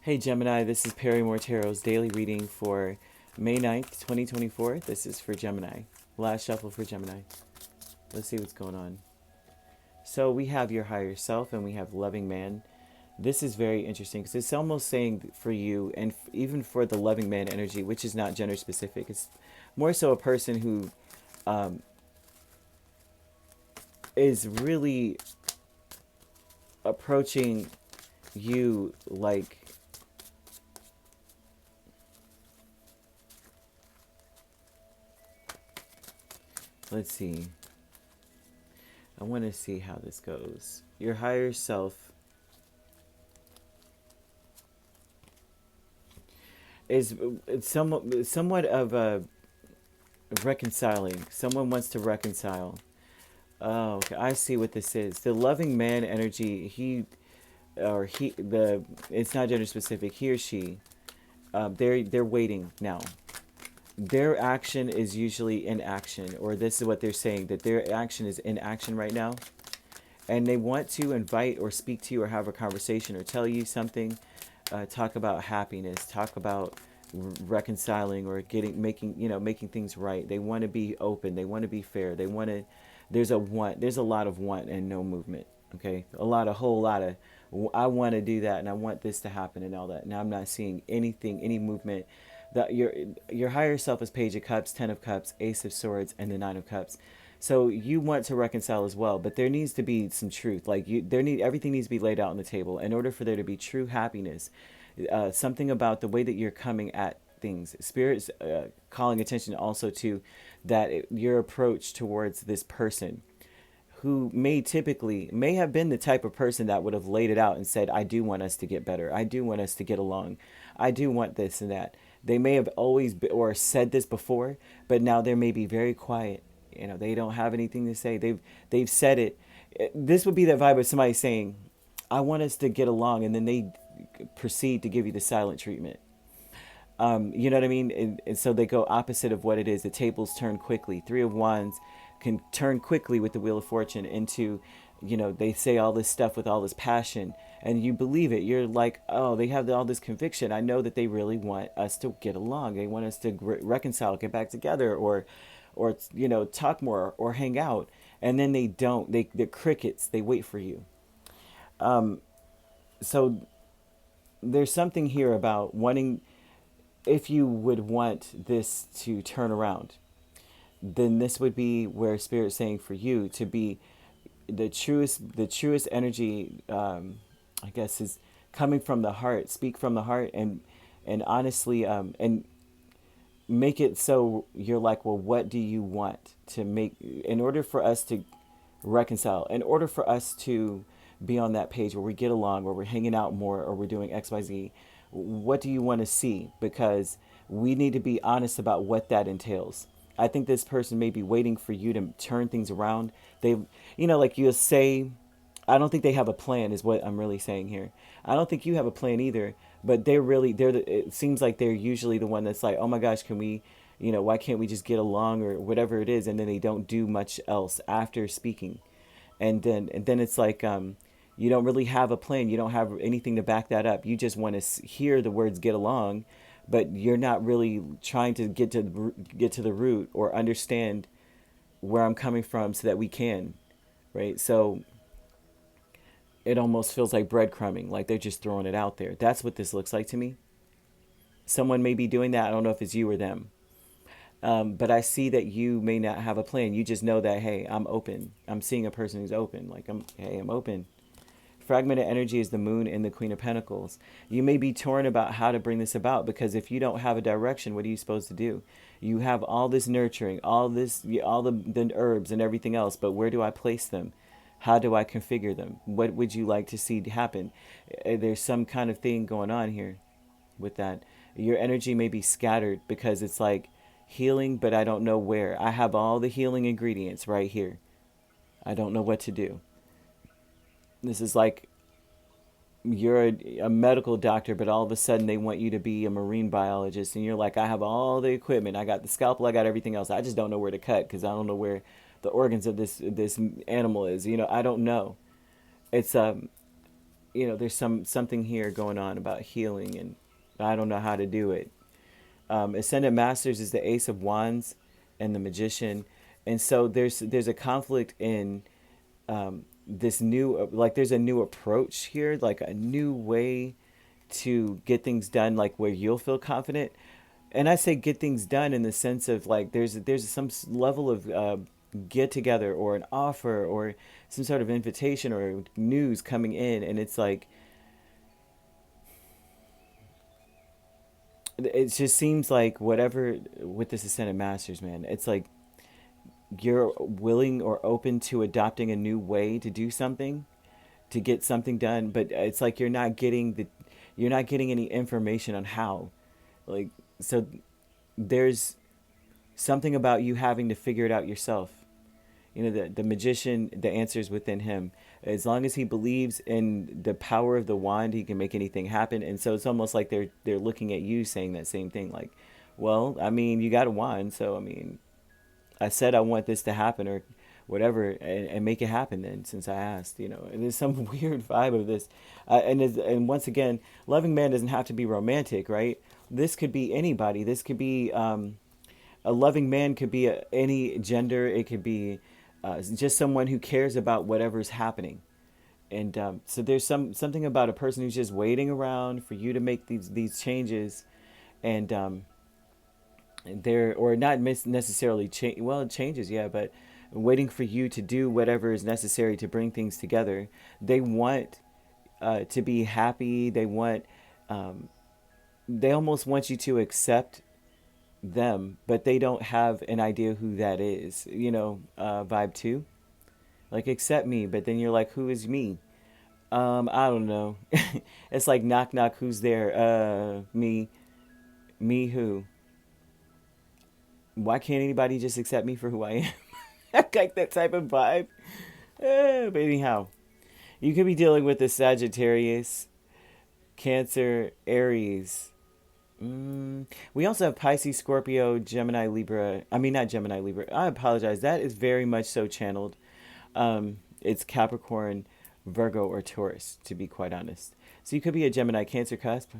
Hey Gemini, this is Perrymore Tarot's daily reading for May 9th, 2024. This is for Gemini. Last shuffle for Gemini. Let's see what's going on. So we have your higher self and we have loving man. This is very interesting because it's almost saying for you and even for the loving man energy, which is not gender specific. It's more so a person who is really approaching you like, let's see. I want to see how this goes. Your higher self is somewhat of a reconciling. Someone wants to reconcile. Oh, okay. I see what this is. The loving man energy, it's not gender specific. He or she, they're waiting now. Their action is usually in action, or this is what they're saying, that their action is in action right now, and they want to invite or speak to you or have a conversation or tell you something, talk about happiness, talk about reconciling or making things right. They want to be open, they want to be fair, they want to, there's a lot of want and no movement. Okay, a whole lot of I want to do that and I want this to happen and all that. Now I'm not seeing any movement. That your higher self is Page of Cups, Ten of Cups, Ace of Swords, and the Nine of Cups. So you want to reconcile as well, but there needs to be some truth. Like everything needs to be laid out on the table in order for there to be true happiness. Something about the way that you're coming at things. Spirit's calling attention also to your approach towards this person who may have been the type of person that would have laid it out and said, I do want us to get better. I do want us to get along. I do want this and that. They may have always or said this before, but now they may be very quiet. They don't have anything to say. They've said it. This would be the vibe of somebody saying, I want us to get along, and then they proceed to give you the silent treatment. You know what I mean? And so they go opposite of what it is. The tables turn quickly. Three of Wands can turn quickly with the Wheel of Fortune into, they say all this stuff with all this passion and you believe it. You're like, oh, they have all this conviction. I know that they really want us to get along. They want us to reconcile, get back together, or talk more or hang out. And then they don't. They're crickets. They wait for you. So there's something here about wanting, if you would want this to turn around, then this would be where Spirit's saying for you to be the truest energy, I guess, is coming from the heart. Speak from the heart and honestly, and make it so you're like, well, what do you want to make in order for us to reconcile, in order for us to be on that page where we get along, where we're hanging out more, or we're doing XYZ. What do you want to see? Because we need to be honest about what that entails. I think this person may be waiting for you to turn things around. They, like you say, I don't think they have a plan is what I'm really saying here. I don't think you have a plan either, but it seems like they're usually the one that's like, oh my gosh, can we, why can't we just get along or whatever it is? And then they don't do much else after speaking. And then it's like, you don't really have a plan. You don't have anything to back that up. You just want to hear the words get along, but you're not really trying to get to the root or understand where I'm coming from so that we can, right? So it almost feels like breadcrumbing, like they're just throwing it out there. That's what this looks like to me. Someone may be doing that. I don't know if it's you or them. But I see that you may not have a plan. You just know that, hey, I'm open. I'm seeing a person who's open. Like, I'm open. Fragmented energy is the moon and the Queen of Pentacles. You may be torn about how to bring this about, because if you don't have a direction, what are you supposed to do? You have all this nurturing, all the herbs and everything else, but where do I place them? How do I configure them? What would you like to see happen? There's some kind of thing going on here with that. Your energy may be scattered because it's like healing, but I don't know where. I have all the healing ingredients right here. I don't know what to do. This is like you're a medical doctor, but all of a sudden they want you to be a marine biologist, and you're like, I have all the equipment, I got the scalpel, I got everything else. I just don't know where to cut because I don't know where the organs of this animal is. I don't know. It's there's something here going on about healing, and I don't know how to do it. Ascendant Masters is the Ace of Wands and the Magician, and so there's a conflict in this new, like there's a new approach here, like a new way to get things done, like where you'll feel confident. And I say get things done in the sense of like there's some level of get together or an offer or some sort of invitation or news coming in, and it's like it just seems like whatever with this Ascended Masters, man, it's like you're willing or open to adopting a new way to do something, to get something done, but it's like you're not getting any information on how. Like, so there's something about you having to figure it out yourself. The magician, the answer is within him. As long as he believes in the power of the wand, he can make anything happen. And so it's almost like they're looking at you saying that same thing. Like, well, I mean, you got a wand, so I mean, I said I want this to happen or whatever, and make it happen. Then, since I asked, and there's some weird vibe of this, and once again, loving man doesn't have to be romantic, right? This could be anybody. This could be a loving man could be any gender. It could be just someone who cares about whatever's happening. And so there's something about a person who's just waiting around for you to make these changes, and they're or not necessarily change. Well, it changes, yeah, but waiting for you to do whatever is necessary to bring things together. They want to be happy. Um, they almost want you to accept them, but they don't have an idea who that is. Vibe two, like accept me, but then you're like, who is me? I don't know. It's like knock knock, who's there? Me. Me who? Why can't anybody just accept me for who I am? Like that type of vibe. But anyhow, you could be dealing with the Sagittarius, Cancer, Aries. We also have Pisces, Scorpio, Gemini, Libra. I mean, not Gemini, Libra. I apologize. That is very much so channeled. It's Capricorn, Virgo, or Taurus, to be quite honest. So you could be a Gemini, Cancer cusp.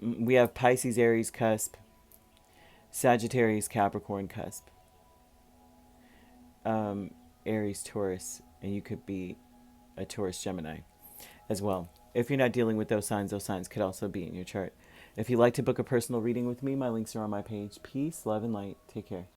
We have Pisces, Aries cusp, Sagittarius, Capricorn cusp, Aries, Taurus, and you could be a Taurus, Gemini as well. If you're not dealing with those signs could also be in your chart. If you'd like to book a personal reading with me, my links are on my page. Peace, love, and light. Take care.